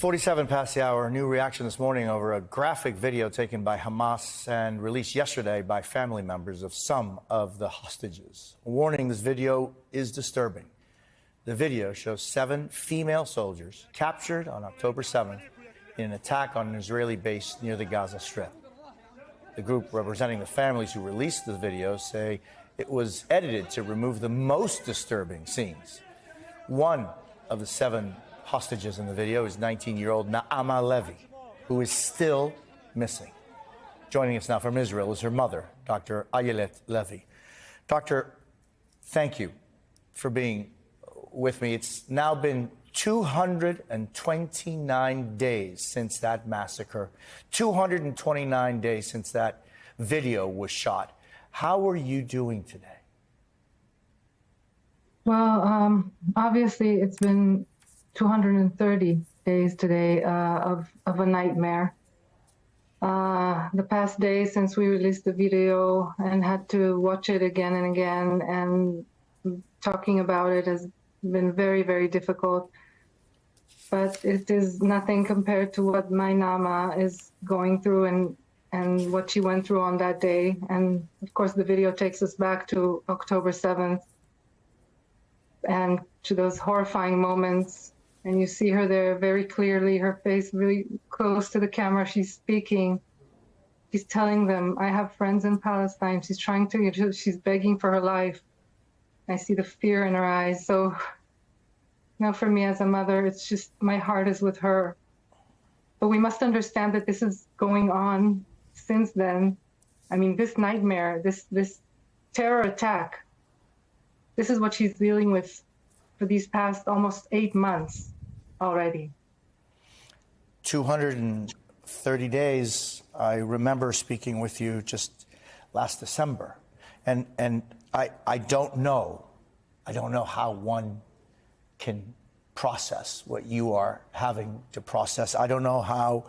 47 past the hour. A new reaction this morning over a graphic video taken by Hamas and released yesterday by family members of some of the hostages. A warning, this video is disturbing. The video shows 7 female soldiers captured on October 7th in an attack on an Israeli base near the Gaza Strip. The group representing the families who released the video say it was edited to remove the most disturbing scenes. One of the 7 hostages in the video is 19-year-old Naama Levy, who is still missing. Joining us now from Israel is her mother, Dr. Ayelet Levy. Doctor, thank you for being with me. It's now been 229 days since that massacre, 229 days since that video was shot. How are you doing today? Well, obviously it's been 230 days today of a nightmare. The past days since we released the video and had to watch it again and again, and talking about it has been very, very difficult. But it is nothing compared to what my Naama is going through and what she went through on that day. And of course, the video takes us back to October 7th and to those horrifying moments. And you see her there very clearly, her face really close to the camera. She's speaking. She's telling them, I have friends in Palestine. She's she's begging for her life. I see the fear in her eyes. So, for me as a mother, it's just, my heart is with her. But we must understand that this is going on since then. I mean, this nightmare, this terror attack, this is what she's dealing with for these past almost 8 months already. 230 days. I remember speaking with you just last December, and I don't know how one can process what you are having to process. I don't know how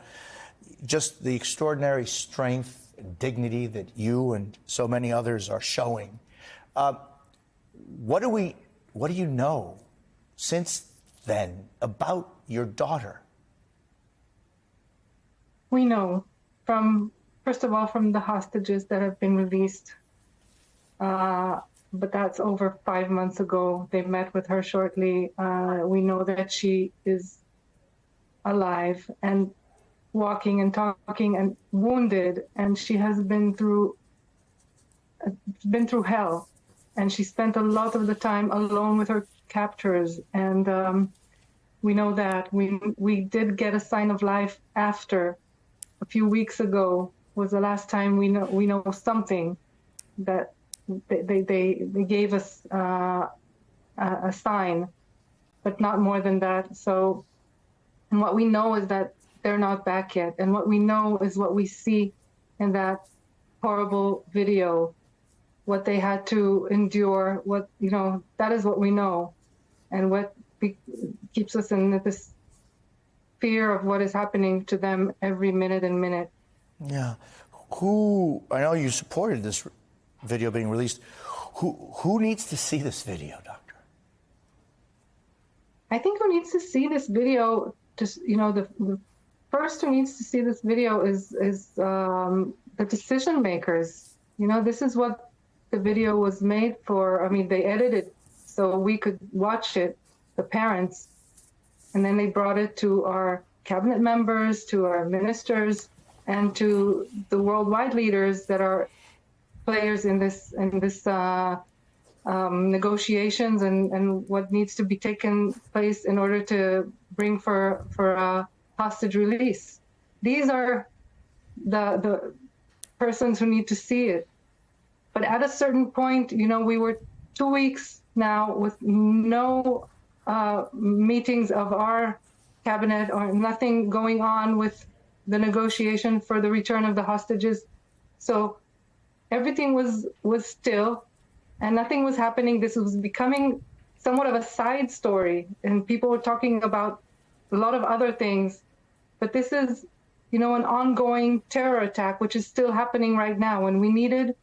just the extraordinary strength and dignity that you and so many others are showing. What do you know since then about your daughter? We know first of all, from the hostages that have been released, but that's over 5 months ago. They met with her shortly. We know that she is alive and walking and talking and wounded, and she has been through hell. And she spent a lot of the time alone with her captors. And we know that we did get a sign of life after. A few weeks ago was the last time we know something that they gave us a sign, but not more than that. So, and what we know is that they're not back yet. And what we know is what we see in that horrible video, what they had to endure, that is what we know. And what keeps us in this fear of what is happening to them every minute and minute. Yeah. I know you supported this video being released. Who needs to see this video, Doctor? I think who needs to see this video, the first who needs to see this video is the decision makers. This is what the video was made for. I mean, they edited it so we could watch it, the parents, and then they brought it to our cabinet members, to our ministers, and to the worldwide leaders that are players in this negotiations and what needs to be taken place in order to bring for hostage release. These are the persons who need to see it. But at a certain point, we were 2 weeks now with no meetings of our cabinet or nothing going on with the negotiation for the return of the hostages. So everything was still and nothing was happening. This was becoming somewhat of a side story, and people were talking about a lot of other things. But this is, an ongoing terror attack, which is still happening right now. And we needed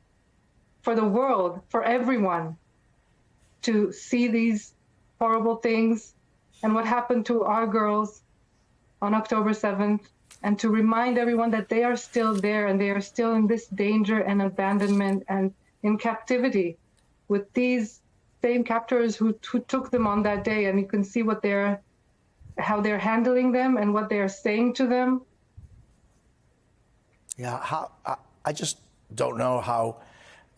for the world, for everyone, to see these horrible things and what happened to our girls on October 7th, and to remind everyone that they are still there and they are still in this danger and abandonment and in captivity with these same captors who took them on that day. And you can see how they're handling them and what they're saying to them. Yeah, I just don't know how.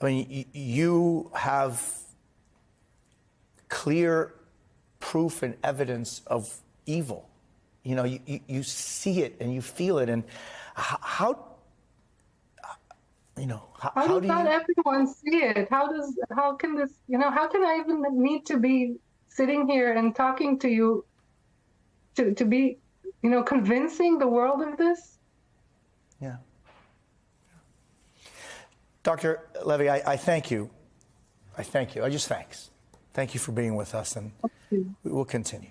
I mean, you have clear proof and evidence of evil. You know, you see it and you feel it. And how does not everyone see it? How can this, how can I even need to be sitting here and talking to you to be, convincing the world of this? Yeah. Dr. Levy, I thank you. I thank you. Thanks. Thank you for being with us, and we will continue.